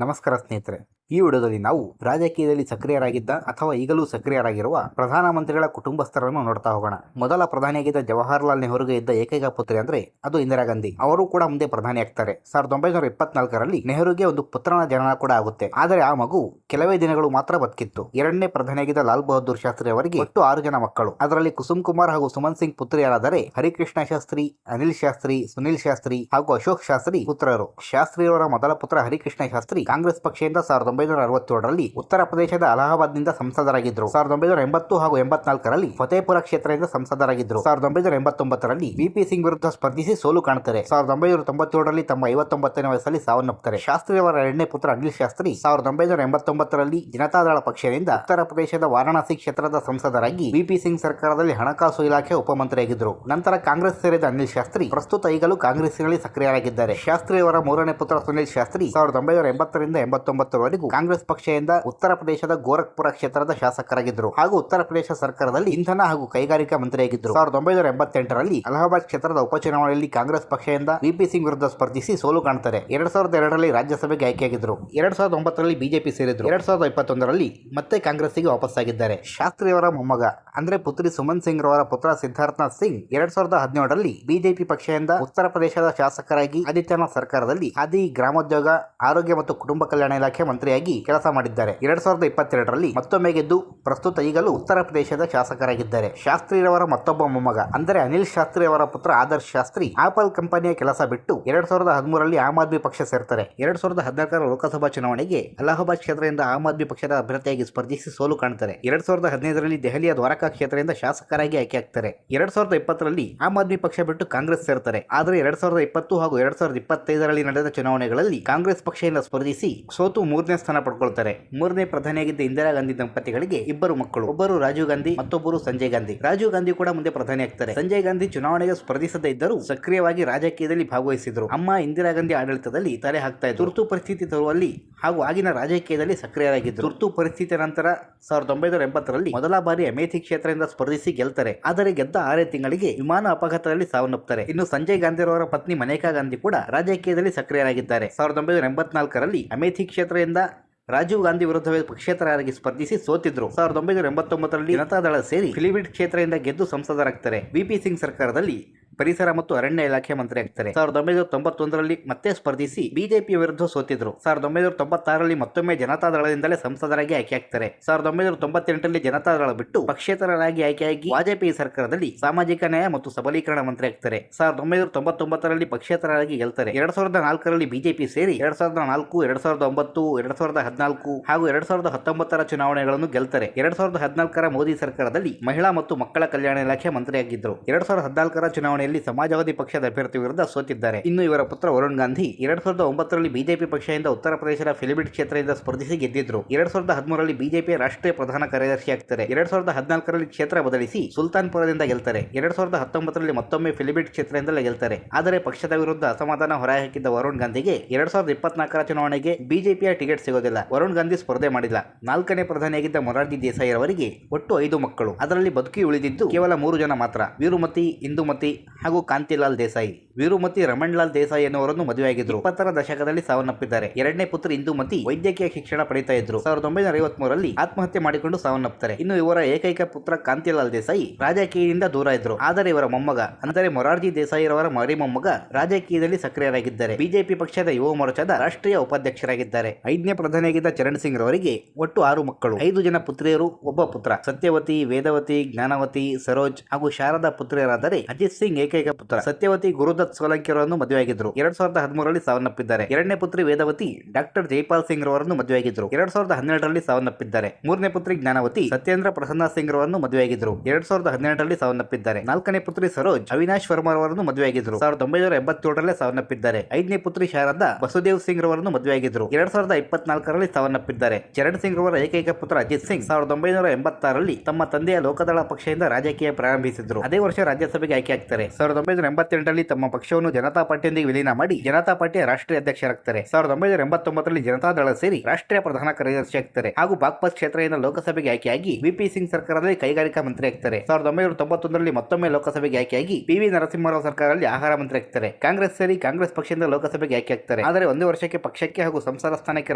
ನಮಸ್ಕಾರ ಸ್ನೇಹಿತರೆ, ಈ ವಿಡಿಯೋದಲ್ಲಿ ನಾವು ರಾಜಕೀಯದಲ್ಲಿ ಸಕ್ರಿಯರಾಗಿದ್ದ ಅಥವಾ ಈಗಲೂ ಸಕ್ರಿಯರಾಗಿರುವ ಪ್ರಧಾನಮಂತ್ರಿಗಳ ಕುಟುಂಬಸ್ಥರನ್ನು ನೋಡ್ತಾ ಹೋಗೋಣ. ಮೊದಲ ಪ್ರಧಾನಿಯಾಗಿದ್ದ ಜವಾಹರ್ಲಾಲ್ ನೆಹರುಗೆ ಇದ್ದ ಏಕೈಕ ಪುತ್ರಿ ಅಂದ್ರೆ ಅದು ಇಂದಿರಾ ಗಾಂಧಿ. ಅವರು ಕೂಡ ಮುಂದೆ ಪ್ರಧಾನಿ ಆಗ್ತಾರೆ. 1924ರಲ್ಲಿ ನೆಹರುಗೆ ಒಂದು ಪುತ್ರನ ಜನನ ಕೂಡ ಆಗುತ್ತೆ. ಆದರೆ ಆ ಮಗು ಕೆಲವೇ ದಿನಗಳು ಮಾತ್ರ ಬದುಕಿತ್ತು. ಎರಡನೇ ಪ್ರಧಾನಿಯಾಗಿದ್ದ ಲಾಲ್ ಬಹದ್ದೂರ್ ಶಾಸ್ತ್ರಿ ಅವರಿಗೆ ಒಟ್ಟು 6 ಜನ ಮಕ್ಕಳು. ಅದರಲ್ಲಿ ಕುಸುಮ್ ಕುಮಾರ್ ಹಾಗೂ ಸುಮನ್ ಸಿಂಗ್ ಪುತ್ರಿಯರಾದರೆ ಹರಿಕೃಷ್ಣ ಶಾಸ್ತ್ರಿ, ಅನಿಲ್ ಶಾಸ್ತ್ರಿ, ಸುನಿಲ್ ಶಾಸ್ತ್ರಿ ಹಾಗೂ ಅಶೋಕ್ ಶಾಸ್ತ್ರಿ ಪುತ್ರರು. ಶಾಸ್ತ್ರಿಯವರ ಮೊದಲ ಪುತ್ರ ಹರಿಕೃಷ್ಣ ಶಾಸ್ತ್ರಿ ಕಾಂಗ್ರೆಸ್ ಪಕ್ಷದಿಂದ 1967ರಲ್ಲಿ ಉತ್ತರ ಪ್ರದೇಶದ ಅಲಹಾಬಾದ್ನಿಂದ ಸಂಸದರಾಗಿದ್ದರು. 1980 ಹಾಗೂ 84ರಲ್ಲಿ ಫತೇಪುರ ಕ್ಷೇತ್ರದಿಂದ ಸಂಸದರಾಗಿದ್ದರು. 1989ರಲ್ಲಿ ವಿಪಿ ಸಿಂಗ್ ವಿರುದ್ಧ ಸ್ಪರ್ಧಿಸಿ ಸೋಲು ಕಾಣುತ್ತಾರೆ. 1997ರಲ್ಲಿ ತಮ್ಮ 59ನೇ ವಯಸ್ಸಲ್ಲಿ ಸಾವನ್ನಪ್ಪುತ್ತಾರೆ. ಶಾಸ್ತ್ರಿಯವರ ಎರಡನೇ ಪುತ್ರ ಅನಿಲ್ ಶಾಸ್ತ್ರಿ 1989ರಲ್ಲಿ ಜನತಾದಳ ಪಕ್ಷದಿಂದ ಉತ್ತರ ಪ್ರದೇಶದ ವಾರಾಣಸಿ ಕ್ಷೇತ್ರದ ಸಂಸದರಾಗಿ ವಿಪಿ ಸಿಂಗ್ ಸರ್ಕಾರದಲ್ಲಿ ಹಣಕಾಸು ಇಲಾಖೆ ಉಪಮಂತ್ರಿಯಾಗಿದ್ದರು. ನಂತರ ಕಾಂಗ್ರೆಸ್ ಸೇರಿದ ಅನಿಲ್ ಶಾಸ್ತ್ರಿ ಪ್ರಸ್ತುತ ಈಗಲೂ ಕಾಂಗ್ರೆಸ್ನಲ್ಲಿ ಸಕ್ರಿಯರಾಗಿದ್ದಾರೆ. ಶಾಸ್ತ್ರಿಯವರ ಮೂರನೇ ಪುತ್ರ ಸುನಿಲ್ ಶಾಸ್ತ್ರಿ 1980ರಿಂದ 89ರವರೆಗೂ ಕಾಂಗ್ರೆಸ್ ಪಕ್ಷದಿಂದ ಉತ್ತರ ಪ್ರದೇಶದ ಗೋರಖ್ಪುರ ಕ್ಷೇತ್ರದ ಶಾಸಕರಾಗಿದ್ದರು ಹಾಗೂ ಉತ್ತರ ಪ್ರದೇಶ ಸರ್ಕಾರದಲ್ಲಿ ಇಂಧನ ಹಾಗೂ ಕೈಗಾರಿಕಾ ಮಂತ್ರಿಯಾಗಿದ್ದರು. 1988ರಲ್ಲಿ ಅಲಹಾಬಾದ್ ಕ್ಷೇತ್ರದ ಉಪಚುನಾವಣೆಯಲ್ಲಿ ಕಾಂಗ್ರೆಸ್ ಪಕ್ಷದಿಂದ ವಿಪಿ ಸಿಂಗ್ ವಿರುದ್ಧ ಸ್ಪರ್ಧಿಸಿ ಸೋಲು ಕಾಣುತ್ತಾರೆ. 2002ರಲ್ಲಿ ರಾಜ್ಯಸಭೆಗೆ ಆಯ್ಕೆಯಾಗಿದ್ದರು. 2009ರಲ್ಲಿ ಬಿಜೆಪಿ ಸೇರಿದ್ರು. 2021ರಲ್ಲಿ ಮತ್ತೆ ಕಾಂಗ್ರೆಸ್ಸಿಗೆ ವಾಪಸ್ಸಾಗಿದ್ದಾರೆ. ಶಾಸ್ತ್ರಿಯವರ ಮೊಮ್ಮಗ ಅಂದ್ರೆ ಪುತ್ರಿ ಸುಮನ್ ಸಿಂಗ್ ರವರ ಪುತ್ರ ಸಿದ್ಧಾರ್ಥನಾಥ್ ಸಿಂಗ್ 2017ರಲ್ಲಿ ಬಿಜೆಪಿ ಪಕ್ಷದಿಂದ ಉತ್ತರ ಪ್ರದೇಶದ ಶಾಸಕರಾಗಿ ಆದಿತ್ಯನಾಥ್ ಸರ್ಕಾರದಲ್ಲಿ ಖಾದಿ, ಗ್ರಾಮೋದ್ಯೋಗ, ಆರೋಗ್ಯ ಮತ್ತು ಕುಟುಂಬ ಕಲ್ಯಾಣ ಇಲಾಖೆ ಮಂತ್ರಿಯಾಗಿ ಕೆಲಸ ಮಾಡಿದ್ದಾರೆ. 2022ರಲ್ಲಿ ಮತ್ತೊಮ್ಮೆ ಗೆದ್ದು ಪ್ರಸ್ತುತ ಈಗಲೂ ಉತ್ತರ ಪ್ರದೇಶದ ಶಾಸಕರಾಗಿದ್ದಾರೆ. ಶಾಸ್ತ್ರಿರವರ ಮತ್ತೊಬ್ಬ ಮೊಮ್ಮಗ ಅಂದರೆ ಅನಿಲ್ ಶಾಸ್ತ್ರಿ ಅವರ ಪುತ್ರ ಆದರ್ಶ್ ಶಾಸ್ತ್ರಿ ಆಪಲ್ ಕಂಪನಿಯ ಕೆಲಸ ಬಿಟ್ಟು 2013ರಲ್ಲಿ ಆಮ್ ಆದ್ಮಿ ಪಕ್ಷ ಸೇರ್ತಾರೆ. 2014ರ ಲೋಕಸಭಾ ಚುನಾವಣೆಗೆ ಅಲಹಾಬಾದ್ ಕ್ಷೇತ್ರದಿಂದ ಆಮ್ ಆದ್ಮಿ ಪಕ್ಷದ ಅಭ್ಯರ್ಥಿಯಾಗಿ ಸ್ಪರ್ಧಿಸಿ ಸೋಲು ಕಾಣುತ್ತಾರೆ. 2015ರಲ್ಲಿ ದೆಹಲಿಯ ದ್ವಾರಕಾ ಕ್ಷೇತ್ರದಿಂದ ಶಾಸಕರಾಗಿ ಆಯ್ಕೆಯಾಗ್ತಾರೆ. 2020ರಲ್ಲಿ ಆಮ್ ಆದ್ಮಿ ಪಕ್ಷ ಬಿಟ್ಟು ಕಾಂಗ್ರೆಸ್ ಸೇರ್ತಾರೆ. ಆದರೆ 2020 ಹಾಗೂ 2025ರಲ್ಲಿ ನಡೆದ ಚುನಾವಣೆಗಳಲ್ಲಿ ಕಾಂಗ್ರೆಸ್ ಪಕ್ಷದಿಂದ ಸ್ಪರ್ಧಿಸಿ ಸೋತು 3ನೇ ಸ್ಥಾನ ಪಡ್ಕೊಳ್ತಾರೆ. ಮೂರನೇ ಪ್ರಧಾನಿಯಾಗಿದ್ದ ಇಂದಿರಾ ಗಾಂಧಿ ದಂಪತಿಗಳಿಗೆ ಇಬ್ಬರು ಮಕ್ಕಳು. ಒಬ್ಬರು ರಾಜೀವ್ ಗಾಂಧಿ, ಮತ್ತೊಬ್ಬರು ಸಂಜಯ್ ಗಾಂಧಿ. ರಾಜೀವ್ ಗಾಂಧಿ ಕೂಡ ಮುಂದೆ ಪ್ರಧಾನಿ ಆಗ್ತಾರೆ. ಸಂಜಯ್ ಗಾಂಧಿ ಚುನಾವಣೆಗೆ ಸ್ಪರ್ಧಿಸದೇ ಇದ್ದರೂ ಸಕ್ರಿಯವಾಗಿ ರಾಜಕೀಯದಲ್ಲಿ ಭಾಗವಹಿಸಿದ್ರು. ಅಮ್ಮ ಇಂದಿರಾ ಗಾಂಧಿ ಆಡಳಿತದಲ್ಲಿ ತಲೆ ಹಾಕ್ತಾ ಇದ್ರು. ತುರ್ತು ಪರಿಸ್ಥಿತಿ ತರುವಲ್ಲಿ ಹಾಗೂ ಆಗಿನ ರಾಜಕೀಯದಲ್ಲಿ ಸಕ್ರಿಯರಾಗಿದ್ದರು. ತುರ್ತು ಪರಿಸ್ಥಿತಿ ನಂತರ 1980ರಲ್ಲಿ ಮೊದಲ ಬಾರಿ ಅಮೇಥಿ ಕ್ಷೇತ್ರದಿಂದ ಸ್ಪರ್ಧಿಸಿ ಗೆಲ್ತಾರೆ. ಆದರೆ ಗೆದ್ದ 6 ತಿಂಗಳಿಗೆ ವಿಮಾನ ಅಪಘಾತದಲ್ಲಿ ಸಾವನ್ನಪ್ಪುತ್ತಾರೆ. ಇನ್ನು ಸಂಜಯ್ ಗಾಂಧಿ ಅವರ ಪತ್ನಿ ಮನೇಕಾ ಗಾಂಧಿ ಕೂಡ ರಾಜಕೀಯದಲ್ಲಿ ಸಕ್ರಿಯರಾಗಿದ್ದಾರೆ. 1984ರಲ್ಲಿ ಅಮೇಥಿ ಕ್ಷೇತ್ರದಿಂದ ರಾಜೀವ್ ಗಾಂಧಿ ವಿರುದ್ಧವೇ ಪಕ್ಷೇತರರಾಗಿ ಸ್ಪರ್ಧಿಸಿ ಸೋತಿದ್ರು. 1989ರಲ್ಲಿ ಜನತಾದಳ ಸೇರಿ ಫಿಲಿಬಿಟ್ ಕ್ಷೇತ್ರದಿಂದ ಗೆದ್ದು ಸಂಸದರಾಗ್ತಾರೆ. ವಿಪಿ ಸಿಂಗ್ ಸರ್ಕಾರದಲ್ಲಿ ಪರಿಸರ ಮತ್ತು ಅರಣ್ಯ ಇಲಾಖೆ ಮಂತ್ರಿ ಆಗ್ತಾರೆ. 1991ರಲ್ಲಿ ಮತ್ತೆ ಸ್ಪರ್ಧಿಸಿ ಬಿಜೆಪಿ ವಿರುದ್ಧ ಸೋತಿದ್ರು. 1996ರಲ್ಲಿ ಮತ್ತೊಮ್ಮೆ ಜನತಾದಳದಿಂದಲೇ ಸಂಸದರಾಗಿ ಆಯ್ಕೆಯಾಗ್ತಾರೆ. 1998ರಲ್ಲಿ ಜನತಾದಳ ಬಿಟ್ಟು ಪಕ್ಷೇತರರಾಗಿ ಆಯ್ಕೆಯಾಗಿ ವಾಜಪೇಯಿ ಸರ್ಕಾರದಲ್ಲಿ ಸಾಮಾಜಿಕ ನ್ಯಾಯ ಮತ್ತು ಸಬಲೀಕರಣ ಮಂತ್ರಿ ಆಗ್ತಾರೆ. 1999ರಲ್ಲಿ ಪಕ್ಷೇತರರಾಗಿ ಗೆಲ್ತಾರೆ. 2004ರಲ್ಲಿ ಬಿಜೆಪಿ ಸೇರಿ 2004, 2009, 2014 ಹಾಗೂ 2019ರ ಚುನಾವಣೆಗಳನ್ನು ಗೆಲ್ತಾರೆ. 2014ರ ಮೋದಿ ಸರ್ಕಾರದಲ್ಲಿ ಮಹಿಳಾ ಮತ್ತು ಮಕ್ಕಳ ಕಲ್ಯಾಣ ಇಲಾಖೆ ಮಂತ್ರಿಯಾಗಿದ್ದರು. 2014ರ ಚುನಾವಣೆಯಲ್ಲಿ ಸಮಾಜವಾದಿ ಪಕ್ಷದ ಅಭ್ಯರ್ಥಿ ವಿರುದ್ಧ ಸೋತಿದ್ದಾರೆ. ಇನ್ನು ಇವರ ಪುತ್ರ ವರುಣ್ ಗಾಂಧಿ 2009ರಲ್ಲಿ ಬಿಜೆಪಿ ಪಕ್ಷದಿಂದ ಉತ್ತರ ಪ್ರದೇಶದ ಫಿಲಿಬಿಟ್ ಕ್ಷೇತ್ರದಿಂದ ಸ್ಪರ್ಧಿಸಿ ಗೆದ್ದಿದ್ರು. 2013ರಲ್ಲಿ ಬಿಜೆಪಿಯ ರಾಷ್ಟ್ರೀಯ ಪ್ರಧಾನ ಕಾರ್ಯದರ್ಶಿ ಆಗ್ತಾರೆ. 2014ರಲ್ಲಿ ಕ್ಷೇತ್ರ ಬದಲಿಸಿ ಸುಲ್ತಾನ್ಪುರದಿಂದ ಗೆಲ್ತಾರೆ. 2019ರಲ್ಲಿ ಮತ್ತೊಮ್ಮೆ ಫಿಲಿಬಿಟ್ ಕ್ಷೇತ್ರದಿಂದಲೇ ಗೆಲ್ತಾರೆ. ಆದರೆ ಪಕ್ಷದ ವಿರುದ್ಧ ಅಸಮಾಧಾನ ಹೊರಹಾಕಿದ್ದ ವರುಣ್ ಗಾಂಧಿಗೆ 2024ರ ಚುನಾವಣೆಗೆ ಬಿಜೆಪಿಯ ಟಿಕೆಟ್ ಸಿಗೋದಿಲ್ಲ. ವರುಣ್ ಗಾಂಧಿ ಸ್ಪರ್ಧೆ ಮಾಡಿಲ್ಲ. 4ನೇ ಪ್ರಧಾನಿಯಾಗಿದ್ದ ಮೊರಾರ್ಜಿ ದೇಸಾಯಿ ಅವರಿಗೆ ಒಟ್ಟು 5 ಮಕ್ಕಳು. ಅದರಲ್ಲಿ ಬದುಕಿ ಉಳಿದಿದ್ದು ಕೇವಲ 3 ಜನ ಮಾತ್ರ. ವೀರುಮತಿ, ಇಂದುಮತಿ ಹಾಗೂ ಕಾಂತಿಲಾಲ್ ದೇಸಾಯಿ. ವೀರುಮತಿ ರಮಣ್ಲಾಲ್ ದೇಸಾಯಿ ಎನ್ನುವರನ್ನು ಮದುವೆಯಾಗಿದ್ದರು. 20ರ ದಶಕದಲ್ಲಿ ಸಾವನ್ನಪ್ಪಿದ್ದಾರೆ. ಎರಡನೇ ಪುತ್ರಿ ಇಂದುಮತಿ ವೈದ್ಯಕೀಯ ಶಿಕ್ಷಣ ಪಡಿತಾ ಇದ್ರು. 1953ರಲ್ಲಿ ಆತ್ಮಹತ್ಯೆ ಮಾಡಿಕೊಂಡು ಸಾವನ್ನಪ್ಪುತ್ತಾರೆ. ಇನ್ನು ಇವರ ಏಕೈಕ ಪುತ್ರ ಕಾಂತಿಲಾಲ್ ದೇಸಾಯಿ ರಾಜಕೀಯದಿಂದ ದೂರ ಇದ್ರು. ಆದರೆ ಇವರ ಮೊಮ್ಮಗ ಅಂದರೆ ಮೊರಾರ್ಜಿ ದೇಸಾಯಿ ರವರ ಮರಿ ಮೊಮ್ಮಗ ರಾಜಕೀಯದಲ್ಲಿ ಸಕ್ರಿಯರಾಗಿದ್ದಾರೆ. ಬಿಜೆಪಿ ಪಕ್ಷದ ಯುವ ಮೋರ್ಚಾದ ರಾಷ್ಟ್ರೀಯ ಉಪಾಧ್ಯಕ್ಷರಾಗಿದ್ದಾರೆ. 5ನೇ ಪ್ರಧಾನಿಯಾಗಿದ್ದ ಚರಣ್ ಸಿಂಗ್ ರವರಿಗೆ ಒಟ್ಟು 6 ಮಕ್ಕಳು. 5 ಜನ ಪುತ್ರಿಯರು, ಒಬ್ಬ ಪುತ್ರ. ಸತ್ಯವತಿ, ವೇದವತಿ, ಜ್ಞಾನವತಿ, ಸರೋಜ್ ಹಾಗೂ ಶಾರದಾ ಪುತ್ರಿಯರಾದರೆ ಅಜಿತ್ ಸಿಂಗ್ ಏಕೈಕ ಪುತ್ರ. ಸತ್ಯವತಿ ಗುರುದತ್ ಸೋಲಂಕಿ ಅವರನ್ನು ಮದುವೆಯಾಗಿದ್ರು. 2013ರಲ್ಲಿ ಸಾವನ್ನಪ್ಪಿದ್ದಾರೆ. ಎರಡನೇ ಪುತ್ರಿ ವೇದವತಿ ಡಾಕ್ಟರ್ ಜೈಪಾಲ್ ಸಿಂಗ್ ರವರನ್ನು ಮದುವೆಯಾಗಿದ್ರು. 2012ರಲ್ಲಿ ಸಾವನ್ನಪ್ಪಿದ್ದಾರೆ. ಮೂರನೇ ಪುತ್ರಿ ಜ್ಞಾನವತಿ ಸತ್ಯೇಂದ್ರ ಪ್ರಸನ್ನ ಸಿಂಗ್ ರವರನ್ನು ಮದುವೆಯಾಗಿದ್ರು. 2018ರಲ್ಲಿ ಸಾವನ್ನಪ್ಪಿದ್ದಾರೆ. 4ನೇ ಪುತ್ರಿ ಸರೋಜ್ ಅವಿನಾಶ್ ವರ್ಮಾ ಅವರನ್ನು ಮದುವೆಯಾಗಿದ್ರು. 1987ರಲ್ಲೇ ಸಾವನ್ನಪ್ಪಿದ್ದಾರೆ. 5ನೇ ಪುತ್ರಿ ಶಾರದಾ ವಸುದೇವ್ ಸಿಂಗ್ ರವರನ್ನು ಮದುವೆಯಾಗಿದ್ರು. 2024ರಲ್ಲಿ ಸಾವನ್ನಪ್ಪಿದ್ದಾರೆ. ಚರಣ್ ಸಿಂಗ್ ರವರ ಏಕೈಕ ಪುತ್ರ ಅಜಿತ್ ಸಿಂಗ್ 1986ರಲ್ಲಿ ತಮ್ಮ ತಂದೆಯ ಲೋಕದಳ ಪಕ್ಷದಿಂದ ರಾಜಕೀಯ ಪ್ರಾರಂಭಿಸಿದ್ರು. ಅದೇ ವರ್ಷ ರಾಜ್ಯಸಭೆಗೆ ಆಯ್ಕೆಯಾಗ್ತಾರೆ. 1988ರಲ್ಲಿ ತಮ್ಮ ಪಕ್ಷವನ್ನು ಜನತಾ ಪಾರ್ಟಿಯೊಂದಿಗೆ ವಿಲೀನ ಮಾಡಿ ಜನತಾ ಪಾರ್ಟಿಯ ರಾಷ್ಟ್ರೀಯ ಅಧ್ಯಕ್ಷರಾಗ್ತಾರೆ. 1989ರಲ್ಲಿ ಜನತಾ ದಳ ಸೇರಿ ರಾಷ್ಟ್ರೀಯ ಪ್ರಧಾನ ಕಾರ್ಯದರ್ಶಿ ಆಗ್ತಾರೆ ಹಾಗೂ ಬಾಗ್ಪತ್ ಕ್ಷೇತ್ರದಿಂದ ಲೋಕಸಭೆಗೆ ಆಯ್ಕೆಯಾಗಿ ವಿಪಿ ಸಿಂಗ್ ಸರ್ಕಾರದಲ್ಲಿ ಕೈಗಾರಿಕಾ ಮಂತ್ರಿ ಆಗ್ತಾರೆ. 1991ರಲ್ಲಿ ಮತ್ತೊಮ್ಮೆ ಲೋಕಸಭೆಗೆ ಆಯ್ಕೆಯಾಗಿ ಪಿ.ವಿ. ನರಸಿಂಹರಾವ್ ಸರ್ಕಾರದಲ್ಲಿ ಆಹಾರ ಮಂತ್ರಿ ಆಗ್ತಾರೆ. ಕಾಂಗ್ರೆಸ್ ಸೇರಿ ಕಾಂಗ್ರೆಸ್ ಪಕ್ಷದಿಂದ ಲೋಕಸಭೆಗೆ ಆಯ್ಕೆ ಆಗ್ತಾರೆ. ಆದರೆ ಒಂದೇ ವರ್ಷಕ್ಕೆ ಪಕ್ಷಕ್ಕೆ ಹಾಗೂ ಸಂಸದ ಸ್ಥಾನಕ್ಕೆ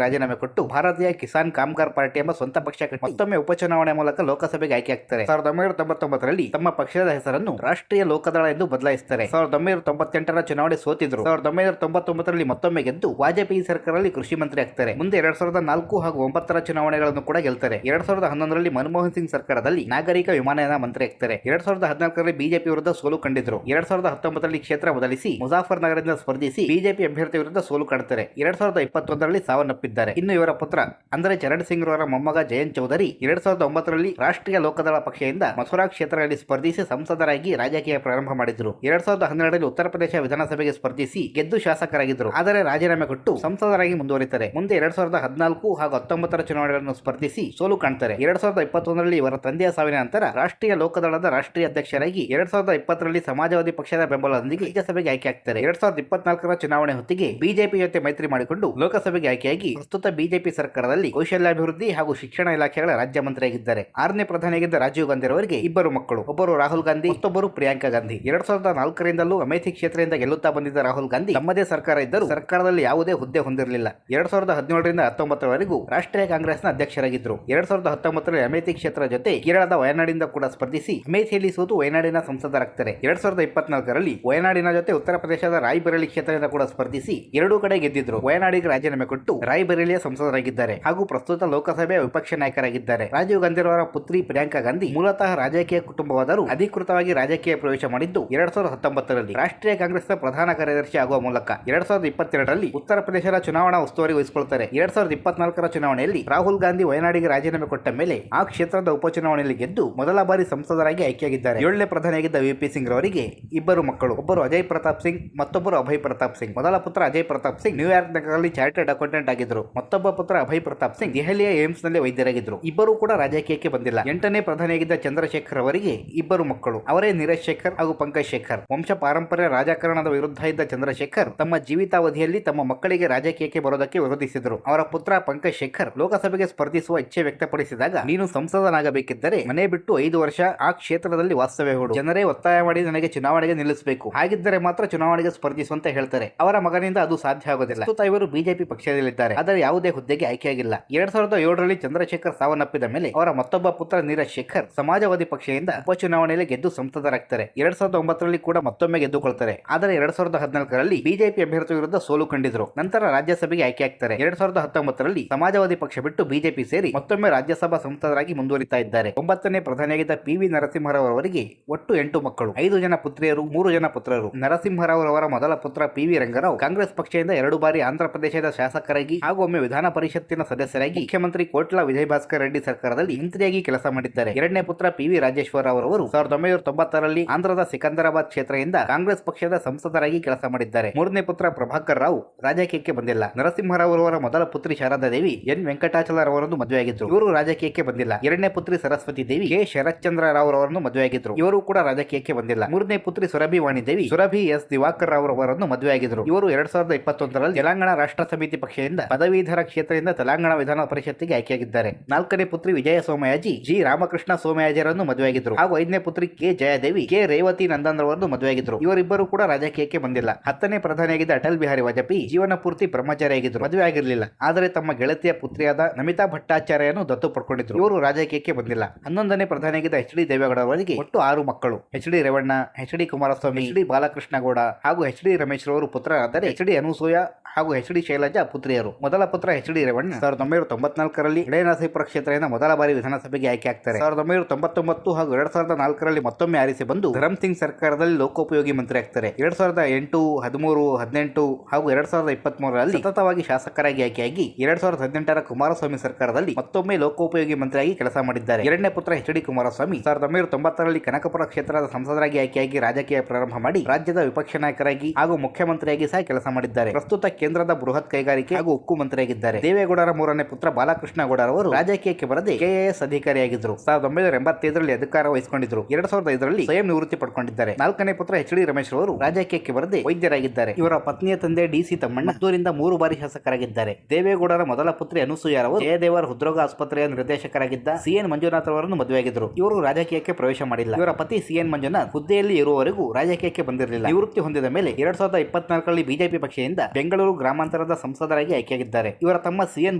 ರಾಜೀನಾಮೆ ಕೊಟ್ಟು ಭಾರತೀಯ ಕಿಸಾನ್ ಕಾಮ್ಗಾರ್ ಪಾರ್ಟಿ ಎಂಬ ಸ್ವಂತ ಪಕ್ಷ ಕಟ್ಟಿ ಮತ್ತೊಮ್ಮೆ ಉಪಚುನಾವಣೆ ಮೂಲಕ ಲೋಕಸಭೆಗೆ ಆಯ್ಕೆ ಆಗ್ತಾರೆ. 1999ರಲ್ಲಿ ತಮ್ಮ ಪಕ್ಷದ ಹೆಸರನ್ನು ರಾಷ್ಟ್ರೀಯ ಲೋಕದಳ ಎಂದು ಬದಲಾಯಿಸುತ್ತಾರೆ. 1998ರ ಚುನಾವಣೆ ಸೋತಿದ್ರು. 1999ರಲ್ಲಿ ಮತ್ತೊಮ್ಮೆ ಗೆದ್ದು ವಾಜಪೇಯಿ ಸರ್ಕಾರದಲ್ಲಿ ಕೃಷಿ ಮಂತ್ರಿ ಆಗ್ತಾರೆ. ಮುಂದೆ 2004 ಹಾಗೂ 9ರ ಚುನಾವಣೆಗಳನ್ನು ಕೂಡ ಗೆಲ್ತಾರೆ. 2011ರಲ್ಲಿ ಮನಮೋಹನ್ ಸಿಂಗ್ ಸರ್ಕಾರದಲ್ಲಿ ನಾಗರಿಕ ವಿಮಾನಯಾನ ಮಂತ್ರಿ ಆಗ್ತಾರೆ. 2014ರಲ್ಲಿ ಬಿಜೆಪಿ ವಿರುದ್ಧ ಸೋಲು ಕಂಡಿದ್ರು. 2019ರಲ್ಲಿ ಕ್ಷೇತ್ರ ಬದಲಿಸಿ ಮುಜಾಫರ್ ನಗರದಿಂದ ಸ್ಪರ್ಧಿಸಿ ಬಿಜೆಪಿ ಅಭ್ಯರ್ಥಿ ವಿರುದ್ಧ ಸೋಲು ಕಾಣುತ್ತಾರೆ. 2021ರಲ್ಲಿ ಸಾವನ್ನಪ್ಪಿದ್ದಾರೆ. ಇನ್ನು ಇವರ ಪುತ್ರ ಅಂದರೆ ಚರಣ್ ಸಿಂಗ್ ರವರ ಮೊಮ್ಮಗ ಜಯಂತ್ ಚೌಧರಿ 2009ರಲ್ಲಿ ರಾಷ್ಟ್ರೀಯ ಲೋಕದಳ ಪಕ್ಷದಿಂದ ಮಥುರಾ ಕ್ಷೇತ್ರದಲ್ಲಿ ಸ್ಪರ್ಧಿಸಿ ಸಂಸದರಾಗಿ ರಾಜಕೀಯ ಪ್ರಾರಂಭ ಮಾಡಿದ್ರು. 2012ರಲ್ಲಿ ಉತ್ತರ ಪ್ರದೇಶ ವಿಧಾನಸಭೆಗೆ ಸ್ಪರ್ಧಿಸಿ ಗೆದ್ದು ಶಾಸಕರಾಗಿದ್ದರು. ಆದರೆ ರಾಜೀನಾಮೆ ಕೊಟ್ಟು ಸಂಸದರಾಗಿ ಮುಂದುವರಿತಾರೆ. ಮುಂದೆ 2014 ಹಾಗೂ 19ರ ಚುನಾವಣೆಗಳನ್ನು ಸ್ಪರ್ಧಿಸಿ ಸೋಲು ಕಾಣ್ತಾರೆ. 2021ರಲ್ಲಿ ಇವರ ತಂದೆಯ ಸಾವಿನ ನಂತರ ರಾಷ್ಟ್ರೀಯ ಲೋಕದಳದ ರಾಷ್ಟ್ರೀಯ ಅಧ್ಯಕ್ಷರಾಗಿ 2020ರಲ್ಲಿ ಸಮಾಜವಾದಿ ಪಕ್ಷದ ಬೆಂಬಲದೊಂದಿಗೆ ರಾಜ್ಯಸಭೆಗೆ ಆಯ್ಕೆ ಆಗ್ತಾರೆ. 2024ರ ಚುನಾವಣೆ ಹೊತ್ತಿಗೆ ಬಿಜೆಪಿ ಜೊತೆ ಮೈತ್ರಿ ಮಾಡಿಕೊಂಡು ಲೋಕಸಭೆಗೆ ಆಯ್ಕೆಯಾಗಿ ಪ್ರಸ್ತುತ ಬಿಜೆಪಿ ಸರ್ಕಾರದಲ್ಲಿ ಕೌಶಲ್ಯಾಭಿವೃದ್ಧಿ ಹಾಗೂ ಶಿಕ್ಷಣ ಇಲಾಖೆಗಳ ರಾಜ್ಯ ಮಂತ್ರಿಯಾಗಿದ್ದಾರೆ. 6ನೇ ಪ್ರಧಾನಿಯಾಗಿದ್ದ ರಾಜೀವ್ ಗಾಂಧಿ ಅವರಿಗೆ ಇಬ್ಬರು ಮಕ್ಕಳು, ಒಬ್ಬರು ರಾಹುಲ್ ಗಾಂಧಿ ಮತ್ತೊಬ್ಬರು ಪ್ರಿಯಾಂಕಾ ಗಾಂಧಿ. 2004ರಿಂದಲೂ ಅಮೇಥಿ ಕ್ಷೇತ್ರದಿಂದ ಗೆಲ್ಲುತ್ತಾ ಬಂದಿದ್ದ ರಾಹುಲ್ ಗಾಂಧಿ ತಮ್ಮದೇ ಸರ್ಕಾರ ಇದ್ದರೂ ಸರ್ಕಾರದಲ್ಲಿ ಯಾವುದೇ ಹುದ್ದೆ ಹೊಂದಿರಲಿಲ್ಲ. 2017ರಿಂದ 19ರವರೆಗೂ ರಾಷ್ಟ್ರೀಯ ಕಾಂಗ್ರೆಸ್ನ ಅಧ್ಯಕ್ಷರಾಗಿದ್ದರು. 2019ರಲ್ಲಿ ಅಮೇಥಿ ಕ್ಷೇತ್ರ ಜೊತೆ ಕೇರಳದ ವಯನಾಡಿನಿಂದ ಕೂಡ ಸ್ಪರ್ಧಿಸಿ ಅಮೇಥಿಯಲ್ಲಿ ಸೋತು ವಯನಾಡಿನ ಸಂಸದರಾಗ್ತಾರೆ. 2024ರಲ್ಲಿ ವಯನಾಡಿನ ಜೊತೆ ಉತ್ತರ ಪ್ರದೇಶದ ರಾಯ್ಬರೇಲಿ ಕ್ಷೇತ್ರದಿಂದ ಕೂಡ ಸ್ಪರ್ಧಿಸಿ ಎರಡೂ ಕಡೆ ಗೆದ್ದಿದ್ರು. ವಯನಾಡಿಗೆ ರಾಜೀನಾಮೆ ಕೊಟ್ಟು ರಾಯ್ಬರೇಲಿಯ ಸಂಸದರಾಗಿದ್ದಾರೆ ಹಾಗೂ ಪ್ರಸ್ತುತ ಲೋಕಸಭೆಯ ವಿಪಕ್ಷ ನಾಯಕರಾಗಿದ್ದಾರೆ. ರಾಜೀವ್ ಗಾಂಧಿರವರ ಪುತ್ರಿ ಪ್ರಿಯಾಂಕಾ ಗಾಂಧಿ ಮೂಲತಃ ರಾಜಕೀಯ ಕುಟುಂಬವಾದರೂ ಅಧಿಕೃತವಾಗಿ ರಾಜಕೀಯ ಪ್ರವೇಶ ಮಾಡಿದ್ದು 2019ರಲ್ಲಿ ರಾಷ್ಟ್ರೀಯ ಕಾಂಗ್ರೆಸ್ನ ಪ್ರಧಾನ ಕಾರ್ಯದರ್ಶಿ ಆಗುವ ಮೂಲಕ 2022ರಲ್ಲಿ ಉತ್ತರ ಪ್ರದೇಶದ ಚುನಾವಣಾ ಉಸ್ತುವಾರಿ ವಹಿಸಿಕೊಳ್ತಾರೆ. 2024ರ ಚುನಾವಣೆಯಲ್ಲಿ ರಾಹುಲ್ ಗಾಂಧಿ ವಯನಾಡಿಗೆ ರಾಜೀನಾಮೆ ಕೊಟ್ಟ ಮೇಲೆ ಆ ಕ್ಷೇತ್ರದ ಉಪಚುನಾವಣೆಯಲ್ಲಿ ಗೆದ್ದು ಮೊದಲ ಬಾರಿ ಸಂಸದರಾಗಿ ಆಯ್ಕೆಯಾಗಿದ್ದಾರೆ. 7ನೇ ಪ್ರಧಾನಿಯಾಗಿದ್ದ ವಿಪಿ ಸಿಂಗ್ ರವರಿಗೆ ಇಬ್ಬರು ಮಕ್ಕಳು, ಒಬ್ಬರು ಅಜಯ್ ಪ್ರತಾಪ್ ಸಿಂಗ್ ಮತ್ತೊಬ್ಬರು ಅಭಯ್ ಪ್ರತಾಪ್ ಸಿಂಗ್. ಮೊದಲ ಪುತ್ರ ಅಜಯ್ ಪ್ರತಾಪ್ ಸಿಂಗ್ ನ್ಯೂಯಾರ್ಕ್ ನಗರದಲ್ಲಿ ಚಾರ್ಟರ್ಡ್ ಅಕೌಂಟೆಂಟ್ ಆಗಿದ್ದರು. ಮತ್ತೊಬ್ಬ ಪುತ್ರ ಅಭಯ್ ಪ್ರತಾಪ್ ಸಿಂಗ್ ದೆಹಲಿಯ ಏಮ್ಸ್ ನಲ್ಲಿ ವೈದ್ಯರಾಗಿದ್ದರು. ಇಬ್ಬರು ಕೂಡ ರಾಜಕೀಯಕ್ಕೆ ಬಂದಿಲ್ಲ. 8ನೇ ಪ್ರಧಾನಿಯಾಗಿದ್ದ ಚಂದ್ರಶೇಖರ್ ಅವರಿಗೆ ಇಬ್ಬರು ಮಕ್ಕಳು, ಅವರೇ ನೀರಜ್ ಶೇಖರ್ ಹಾಗೂ ಪಂಕಜ್ ಶೇಖರ್. ವಂಶ ಪಾರಂಪರ್ಯ ರಾಜಕಾರಣದ ವಿರುದ್ಧ ಇದ್ದ ಚಂದ್ರಶೇಖರ್ ತಮ್ಮ ಜೀವಿತಾವಧಿಯಲ್ಲಿ ತಮ್ಮ ಮಕ್ಕಳಿಗೆ ರಾಜಕೀಯಕ್ಕೆ ಬರೋದಕ್ಕೆ ವಿರೋಧಿಸಿದರು. ಅವರ ಪುತ್ರ ಪಂಕಜ್ ಶೇಖರ್ ಲೋಕಸಭೆಗೆ ಸ್ಪರ್ಧಿಸುವ ಇಚ್ಛೆ ವ್ಯಕ್ತಪಡಿಸಿದಾಗ ನೀನು ಸಂಸದನಾಗಬೇಕಿದ್ದರೆ ಮನೆ ಬಿಟ್ಟು 5 ವರ್ಷ ಆ ಕ್ಷೇತ್ರದಲ್ಲಿ ವಾಸ್ತವ್ಯ ಹೂಡು. ಜನರೇ ಒತ್ತಾಯ ಮಾಡಿ ನನಗೆ ಚುನಾವಣೆಗೆ ನಿಲ್ಲಿಸಬೇಕು, ಹಾಗಿದ್ದರೆ ಮಾತ್ರ ಚುನಾವಣೆಗೆ ಸ್ಪರ್ಧಿಸುವಂತೆ ಹೇಳ್ತಾರೆ. ಅವರ ಮಗನಿಂದ ಅದು ಸಾಧ್ಯ ಆಗೋದಿಲ್ಲ. ಇವರು ಬಿಜೆಪಿ ಪಕ್ಷದಲ್ಲಿದ್ದಾರೆ, ಆದರೆ ಯಾವುದೇ ಹುದ್ದೆಗೆ ಆಯ್ಕೆಯಾಗಿಲ್ಲ. 2007ರಲ್ಲಿ ಚಂದ್ರಶೇಖರ್ ಸಾವನ್ನಪ್ಪಿದ ಮೇಲೆ ಅವರ ಮತ್ತೊಬ್ಬ ಪುತ್ರ ನೀರಜ್ ಶೇಖರ್ ಸಮಾಜವಾದಿ ಪಕ್ಷದಿಂದ ಉಪಚುನಾವಣೆಯಲ್ಲಿ ಗೆದ್ದು ಸಂಸದರಾಗ್ತಾರೆ. 2009ರಲ್ಲಿ ಕೂಡ ಮತ್ತೊಮ್ಮೆ ಗೆದ್ದುಕೊಳ್ತಾರೆ. ಆದರೆ 2014ರಲ್ಲಿ ಬಿಜೆಪಿ ಅಭ್ಯರ್ಥಿ ವಿರುದ್ಧ ಸೋಲು ಕಂಡಿದ್ರು. ನಂತರ ರಾಜ್ಯಸಭೆಗೆ ಆಯ್ಕೆಯಾಗ್ತಾರೆ. 2019ರಲ್ಲಿ ಸಮಾಜವಾದಿ ಪಕ್ಷ ಬಿಟ್ಟು ಬಿಜೆಪಿ ಸೇರಿ ಮತ್ತೊಮ್ಮೆ ರಾಜ್ಯಸಭಾ ಸಂಸದರಾಗಿ ಮುಂದುವರಿತಾ ಇದ್ದಾರೆ. 9ನೇ ಪ್ರಧಾನಿಯಾಗಿದ್ದ ಪಿ.ವಿ. ನರಸಿಂಹರಾವ್ ಅವರಿಗೆ ಒಟ್ಟು 8 ಮಕ್ಕಳು, 5 ಜನ ಪುತ್ರಿಯರು, 3 ಜನ ಪುತ್ರರು. ನರಸಿಂಹರಾವ್ ಅವರ ಮೊದಲ ಪುತ್ರ ಪಿ.ವಿ. ರಂಗರಾವ್ ಕಾಂಗ್ರೆಸ್ ಪಕ್ಷದಿಂದ 2 ಬಾರಿ ಆಂಧ್ರ ಪ್ರದೇಶದ ಶಾಸಕರಾಗಿ ಹಾಗೂ ಒಮ್ಮೆ ವಿಧಾನ ಪರಿಷತ್ತಿನ ಸದಸ್ಯರಾಗಿ ಮುಖ್ಯಮಂತ್ರಿ ಕೋಟ್ಲಾ ವಿಜಯ್ ಭಾಸ್ಕರ್ ರೆಡ್ಡಿ ಸರ್ಕಾರದಲ್ಲಿ ಮಂತ್ರಿಯಾಗಿ ಕೆಲಸ ಮಾಡಿದ್ದಾರೆ. 2ನೇ ಪುತ್ರ ಪಿ.ವಿ. ರಾಜೇಶ್ವರ ಅವರು 1990ರಲ್ಲಿ ಆಂಧ್ರದ ಸಿಕಂದರಾಬಾದ್ ಕ್ಷೇತ್ರದಿಂದ ಕಾಂಗ್ರೆಸ್ ಪಕ್ಷದ ಸಂಸದರಾಗಿ ಕೆಲಸ ಮಾಡಿದ್ದಾರೆ. 3ನೇ ಪುತ್ರ ಪ್ರಭಾಕರ್ ರಾವ್ ರಾಜಕೀಯಕ್ಕೆ ಬಂದಿಲ್ಲ. ನರಸಿಂಹರಾವ್ ಅವರ ಮೊದಲ ಪುತ್ರಿ ಶಾರದಾ ದೇವಿ ಎನ್ ವೆಂಕಟಾಚಲರವರನ್ನು ಮದುವೆಯಾಗಿದ್ರು. ಇವರು ರಾಜಕೀಯಕ್ಕೆ ಬಂದಿಲ್ಲ. 2ನೇ ಪುತ್ರಿ ಸರಸ್ವತಿ ದೇವಿ ಕೆ ಶರತ್ಚಂದ್ರ ರಾವ್ ಅವರನ್ನು ಮದುವೆಯಾಗಿದ್ರು. ಇವರು ಕೂಡ ರಾಜಕೀಯಕ್ಕೆ ಬಂದಿಲ್ಲ. 3ನೇ ಪುತ್ರಿ ಸುರಭಿ ವಾಣಿ ದೇವಿ ಸುರಭಿ ಎಸ್ ದಿವಾಕರ್ ರಾವ್ ಅವರನ್ನು ಮದುವೆಯಾಗಿದ್ರು. ಇವರು 2021ರಲ್ಲಿ ತೆಲಂಗಾಣ ರಾಷ್ಟ್ರ ಸಮಿತಿ ಪಕ್ಷದಿಂದ ಪದವೀಧರ ಕ್ಷೇತ್ರದಿಂದ ತೆಲಂಗಾಣ ವಿಧಾನ ಪರಿಷತ್ತಿಗೆ ಆಯ್ಕೆಯಾಗಿದ್ದಾರೆ. 4ನೇ ಪುತ್ರಿ ವಿಜಯ ಸೋಮಯಾಜಿ ಜಿ ರಾಮಕೃಷ್ಣ ಸೋಮಯಾಜಿರನ್ನು ಮದುವೆಯಾಗಿದ್ರು ಹಾಗೂ 5ನೇ ಪುತ್ರಿ ಕೆ ಜಯದೇವಿ ಕೆ ರೇವತಿ ನಂದನ್ ರವರನ್ನು ಮದುವೆಯಾಗಿದ್ರು. ಇವರಿಬ್ಬರು ಕೂಡ ರಾಜಕೀಯಕ್ಕೆ ಬಂದಿಲ್ಲ. 10ನೇ ಪ್ರಧಾನಿಯಾಗಿದ್ದ ಅಟಲ್ ಬಿಹಾರಿ ವಾಜಪೇಯಿ ಜೀವನ ಪೂರ್ತಿ ಬ್ರಹ್ಮಚಾರಿಯಾಗಿದ್ರು, ಮದುವೆ ಆಗಿರಲಿಲ್ಲ. ಆದರೆ ತಮ್ಮ ಗೆಳತಿಯ ಪುತ್ರಿಯಾದ ನಮಿತಾ ಭಟ್ಟಾಚಾರ್ಯನು ದತ್ತು ಪಡ್ಕೊಂಡಿದ್ರು. ಇವರು ರಾಜಕೀಯಕ್ಕೆ ಬಂದಿಲ್ಲ. 11ನೇ ಪ್ರಧಾನಿಯಾಗಿದ್ದ ಎಚ್ ಡಿ ದೇವೇಗೌಡ ಅವರಿಗೆ ಒಟ್ಟು 6 ಮಕ್ಕಳು, H D Revanna, H D Kumaraswamy, H D Balakrishna Gowda ಹಾಗೂ ಎಚ್ ಡಿ ರಮೇಶ್ ರವರು ಪುತ್ರರಾದರೆ ಎಚ್ ಡಿ ಅನಸೂಯ ಹಾಗೂ ಎಚ್ ಡಿ ಶೈಲಜಾ ಪುತ್ರಿಯರು. ಮೊದಲ ಪುತ್ರ ಎಚ್ ಡಿ ರೇವಣ್ಣ 1994ರಲ್ಲಿ ಹಳೇನರಸೀಪುರ ಕ್ಷೇತ್ರದಿಂದ ಮೊದಲ ಬಾರಿ ವಿಧಾನಸಭೆಗೆ ಆಯ್ಕೆ ಆಗ್ತಾರೆ. 1999 ಹಾಗೂ 2004ರಲ್ಲಿ ಮತ್ತೊಮ್ಮೆ ಆರಿಸಿ ಬಂದು ಧರಮ್ ಸಿಂಗ್ ಸರ್ಕಾರದಲ್ಲಿ ಲೋಕೋಪಯೋಗಿ ಮಂತ್ರಿ ಆಗ್ತಾರೆ. 2008, 13, 18 ಹಾಗೂ 2023ರಲ್ಲಿ ಸತತವಾಗಿ ಶಾಸಕರಾಗಿ ಆಯ್ಕೆಯಾಗಿ 2018ರ ಕುಮಾರಸ್ವಾಮಿ ಸರ್ಕಾರದಲ್ಲಿ ಮತ್ತೊಮ್ಮೆ ಲೋಕೋಪಯೋಗಿ ಮಂತ್ರಿಯಾಗಿ ಕೆಲಸ ಮಾಡಿದ್ದಾರೆ. 2ನೇ ಪುತ್ರ ಎಚ್ ಡಿ ಕುಮಾರಸ್ವಾಮಿ 1990ರಲ್ಲಿ ಕನಕಪುರ ಕ್ಷೇತ್ರದ ಸಂಸದರಾಗಿ ಆಯ್ಕೆಯಾಗಿ ರಾಜಕೀಯ ಪ್ರಾರಂಭ ಮಾಡಿ ರಾಜ್ಯದ ವಿಪಕ್ಷ ನಾಯಕರಾಗಿ ಹಾಗೂ ಮುಖ್ಯಮಂತ್ರಿಯಾಗಿ ಸಹ ಕೆಲಸ ಮಾಡಿದ್ದಾರೆ. ಪ್ರಸ್ತುತ ಕೇಂದ್ರದ ಬೃಹತ್ ಕೈಗಾರಿಕೆ ಹಾಗೂ ಉಕ್ಕು ಮಂತ್ರಿಯಾಗಿದ್ದಾರೆ. ದೇವೇಗೌಡರ 3ನೇ ಪುತ್ರ ಬಾಲಕೃಷ್ಣ ಗೌಡರವರು ರಾಜಕೀಯಕ್ಕೆ ಬರದೆ ಕೆಎಎಸ್ ಅಧಿಕಾರಿಯಾಗಿದ್ದರು. 1985ರಲ್ಲಿ ಅಧಿಕಾರ ವಹಿಸಿಕೊಂಡಿದ್ರು. 2005ರಲ್ಲಿ ಸ್ವಯಂ ನಿವೃತ್ತಿ ಪಡ್ಕೊಂಡಿದ್ದಾರೆ. ನಾಲ್ಕನೇ ಪುತ್ರ ಎಚ್ ಡಿ ರಮೇಶ್ ಅವರು ರಾಜಕೀಯಕ್ಕೆ ಬರದೆ ವೈದ್ಯರಾಗಿದ್ದಾರೆ. ಇವರ ಪತ್ನಿಯ ತಂದೆ ಡಿ.ಸಿ. ತಮ್ಮಣ್ಣ ಮದ್ದೂರಿಂದ 3 ಬಾರಿ ಶಾಸಕರಾಗಿದ್ದಾರೆ. ದೇವೇಗೌಡರ ಮೊದಲ ಪುತ್ರಿ ಅನಸೂಯರವರು ಜಯದೇವರ ಹೃದ್ರೋಗ ಆಸ್ಪತ್ರೆಯ ನಿರ್ದೇಶಕರಾಗಿದ್ದ ಸಿ.ಎನ್. ಮಂಜುನಾಥ್ ಅವರನ್ನು ಮದುವೆಯಾಗಿದ್ದರು. ಇವರು ರಾಜಕೀಯಕ್ಕೆ ಪ್ರವೇಶ ಮಾಡಿಲ್ಲ. ಇವರ ಪತಿ ಸಿ.ಎನ್. ಮಂಜುನಾಥ್ ಹುದ್ದೆಯಲ್ಲಿ ಇರುವವರೆಗೂ ರಾಜಕೀಯಕ್ಕೆ ಬಂದಿರಲಿಲ್ಲ. ನಿವೃತ್ತಿ ಹೊಂದಿದ ಮೇಲೆ 2024ರಲ್ಲಿ ಬಿಜೆಪಿ ಪಕ್ಷದಿಂದ ಬೆಂಗಳೂರು ಗ್ರಾಮಾಂತರದ ಸಂಸದರಾಗಿ ಆಯ್ಕೆಯಾಗಿದ್ದಾರೆ. ಇವರ ತಮ್ಮ ಸಿ.ಎನ್.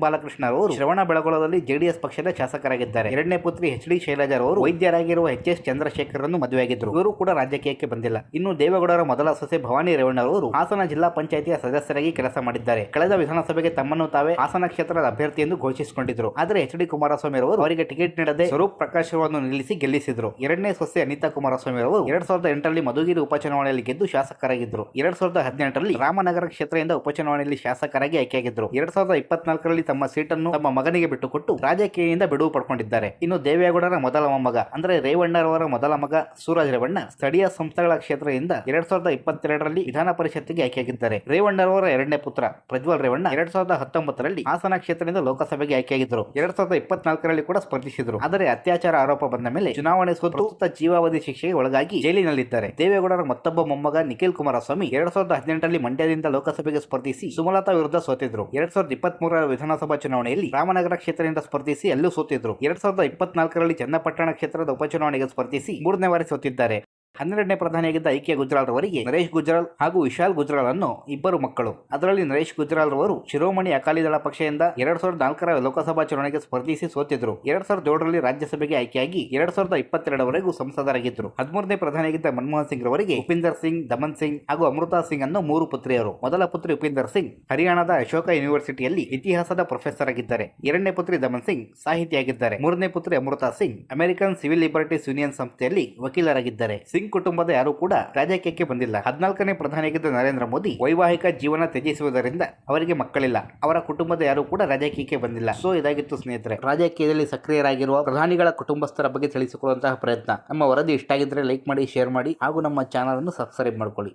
ಬಾಲಕೃಷ್ಣ ಅವರು ಶ್ರವಣಬೆಳಗೊಳದಲ್ಲಿ ಜೆಡಿಎಸ್ ಪಕ್ಷದ ಶಾಸಕರಾಗಿದ್ದಾರೆ. ಎರಡನೇ ಪುತ್ರಿ ಎಚ್ ಡಿ ಶೈಲಜಾರವರು ವೈದ್ಯರಾಗಿರುವ ಎಚ್.ಎಸ್. ಚಂದ್ರಶೇಖರನ್ನು ಮದುವೆಯಾಗಿದ್ದರು. ಇವರು ಕೂಡ ರಾಜಕೀಯಕ್ಕೆ ಬಂದಿಲ್ಲ. ಇನ್ನು ದೇವೇಗೌಡರ ಮೊದಲ ಸೊಸೆ ಭವಾನಿ ರೇವಣ್ಣರವರು ಹಾಸನ ಜಿಲ್ಲಾ ಪಂಚಾಯಿತಿಯ ಸದಸ್ಯರಾಗಿ ಕೆಲಸ ಮಾಡಿದ್ದಾರೆ. ಕಳೆದ ವಿಧಾನಸಭೆಗೆ ತಮ್ಮನ್ನು ತಾವೇ ಹಾಸನ ಕ್ಷೇತ್ರದ ಅಭ್ಯರ್ಥಿ ಎಂದು ಘೋಷಿಸಿಕೊಂಡಿದ್ದರು. ಆದರೆ ಎಚ್ ಡಿ ಕುಮಾರಸ್ವಾಮಿ ಅವರು ಅವರಿಗೆ ಟಿಕೆಟ್ ನೀಡದೆ ಸ್ವರೂಪ್ ಪ್ರಕಾಶ್ ಅವರನ್ನು ನಿಲ್ಲಿಸಿ ಗೆಲ್ಲಿಸಿದರು. ಎರಡನೇ ಸೊಸೆ ಅನಿತಾ ಕುಮಾರಸ್ವಾಮಿ ಅವರು 2008ರಲ್ಲಿ ಮಧುಗಿರಿ ಉಪಚುನಾವಣೆಯಲ್ಲಿ ಗೆದ್ದು ಶಾಸಕರಾಗಿದ್ದರು. 2018ರಲ್ಲಿ ರಾಮನಗರ ಕ್ಷೇತ್ರದಿಂದ ಉಪಚುನಾವಣೆಯಲ್ಲಿ ಶಾಸಕರಾಗಿ ಆಯ್ಕೆಯಾಗಿದ್ದರು. 2024ರಲ್ಲಿ ತಮ್ಮ ಸೀಟನ್ನು ತಮ್ಮ ಮಗನಿಗೆ ಬಿಟ್ಟುಕೊಟ್ಟು ರಾಜಕೀಯದಿಂದ ಬಿಡುವು ಪಡ್ಕೊಂಡಿದ್ದಾರೆ. ಇನ್ನು ದೇವೇಗೌಡರ ಮೊದಲ ಮೊಮ್ಮಗ ಅಂದ್ರೆ ರೇವಣ್ಣರವರ ಮೊದಲ ಮಗ ಸೂರಜ್ ರೇವಣ್ಣ ಸ್ಥಳೀಯ ಸಂಸ್ಥೆಗಳ ಕ್ಷೇತ್ರದಿಂದ 2022ರಲ್ಲಿ ವಿಧಾನ ಪರಿಷತ್ತಿಗೆ ಆಯ್ಕೆಯಾಗಿದ್ದಾರೆ. ರೇವಣ್ಣರವರ ಎರಡನೇ ಪುತ್ರ ಪ್ರಜ್ವಲ್ ರೇವಣ್ಣ 2019ರಲ್ಲಿ ಹಾಸನ ಕ್ಷೇತ್ರದಿಂದ ಲೋಕಸಭೆಗೆ ಆಯ್ಕೆಯಾಗಿದ್ದರು. 2024ರಲ್ಲಿ ಕೂಡ ಸ್ಪರ್ಧಿಸಿದರು. ಆದರೆ ಅತ್ಯಾಚಾರ ಆರೋಪ ಬಂದ ಮೇಲೆ ಚುನಾವಣೆ ಸೋತು ಜೀವಾವಧಿ ಶಿಕ್ಷೆಗೆ ಒಳಗಾಗಿ ಜೈಲಿನಲ್ಲಿದ್ದಾರೆ. ದೇವೇಗೌಡರ ಮತ್ತೊಬ್ಬ ಮೊಮ್ಮಗ ನಿಖಿಲ್ ಕುಮಾರಸ್ವಾಮಿ 2018ರಲ್ಲಿ ಮಂಡ್ಯದಿಂದ ಲೋಕಸಭೆಗೆ ಸ್ಪರ್ಧಿಸಿ ಸುಮಲತಾ ವಿರುದ್ಧ ಸೋತಿದ್ರು. 2023ರ ವಿಧಾನಸಭಾ ಚುನಾವಣೆಯಲ್ಲಿ ರಾಮನಗರ ಕ್ಷೇತ್ರದಿಂದ ಸ್ಪರ್ಧಿಸಿ ಅಲ್ಲೂ ಸೋತಿದ್ರು. 2024ರಲ್ಲಿ ಚನ್ನಪಟ್ಟಣ ಕ್ಷೇತ್ರದ ಉಪಚುನಾವಣೆಗೆ ಸ್ಪರ್ಧಿಸಿ 3ನೇ ಬಾರಿ ಸೋತಿದ್ದಾರೆ. 12ನೇ ಪ್ರಧಾನಿಯಾಗಿದ್ದ ಐಕೆ ಗುಜ್ರಾಲ್ ರವರಿಗೆ ನರೇಶ್ ಗುಜ್ರಾಲ್ ಹಾಗೂ ವಿಶಾಲ್ ಗುಜ್ರಾಲ್ ಅನ್ನೋ ಇಬ್ಬರು ಮಕ್ಕಳು. ಅದರಲ್ಲಿ ನರೇಶ್ ಗುಜ್ರಾಲ್ ರವರು ಶಿರೋಮಣಿ ಅಕಾಲಿ ದಳ ಪಕ್ಷದಿಂದ 2004ರ ಲೋಕಸಭಾ ಚುನಾವಣೆಗೆ ಸ್ಪರ್ಧಿಸಿ ಸೋತಿದ್ರು. 2007ರಲ್ಲಿ ರಾಜ್ಯಸಭೆಗೆ ಆಯ್ಕೆಯಾಗಿ 2022ವರೆಗೂ ಸಂಸದರಾಗಿದ್ದರು. 13ನೇ ಪ್ರಧಾನಿಯಾಗಿದ್ದ ಮನಮೋಹನ್ ಸಿಂಗ್ ರವರಿಗೆ ಉಪಿಂದರ್ ಸಿಂಗ್, ದಮನ್ ಸಿಂಗ್ ಹಾಗೂ ಅಮೃತಾ ಸಿಂಗ್ ಅನ್ನೋ 3 ಪುತ್ರಿಯರು. ಮೊದಲ ಪುತ್ರಿ ಉಪಿಂದರ್ ಸಿಂಗ್ ಹರಿಯಾಣದ ಅಶೋಕ ಯೂನಿವರ್ಸಿಟಿಯಲ್ಲಿ ಇತಿಹಾಸದ ಪ್ರೊಫೆಸರ್ ಆಗಿದ್ದಾರೆ. ಎರಡನೇ ಪುತ್ರಿ ದಮನ್ ಸಿಂಗ್ ಸಾಹಿತಿಯಾಗಿದ್ದಾರೆ. ಮೂರನೇ ಪುತ್ರಿ Amrita Singh American civil liberties union ಸಂಸ್ಥೆಯಲ್ಲಿ ವಕೀಲರಾಗಿದ್ದಾರೆ. ಸಿಂಗ್ ಕುಟುಂಬದ ಯಾರು ಕೂಡ ರಾಜಕೀಯಕ್ಕೆ ಬಂದಿಲ್ಲ. 14ನೇ ಪ್ರಧಾನಿಯಾಗಿದ್ದ ನರೇಂದ್ರ ಮೋದಿ ವೈವಾಹಿಕ ಜೀವನ ತ್ಯಜಿಸುವುದರಿಂದ ಅವರಿಗೆ ಮಕ್ಕಳಿಲ್ಲ. ಅವರ ಕುಟುಂಬದ ಯಾರು ಕೂಡ ರಾಜಕೀಯಕ್ಕೆ ಬಂದಿಲ್ಲ. ಸೊ ಇದಾಗಿತ್ತು ಸ್ನೇಹಿತರೆ, ರಾಜಕೀಯದಲ್ಲಿ ಸಕ್ರಿಯರಾಗಿರುವ ಪ್ರಧಾನಿಗಳ ಕುಟುಂಬಸ್ಥರ ಬಗ್ಗೆ ತಿಳಿಸಿಕೊಳ್ಳುವಂತಹ ಪ್ರಯತ್ನ. ನಮ್ಮ ವರದಿ ಇಷ್ಟ ಆಗಿದ್ರೆ ಲೈಕ್ ಮಾಡಿ, ಶೇರ್ ಮಾಡಿ ಹಾಗೂ ನಮ್ಮ ಚಾನಲ್ ಅನ್ನು ಸಬ್ಸ್ಕ್ರೈಬ್ ಮಾಡ್ಕೊಳ್ಳಿ.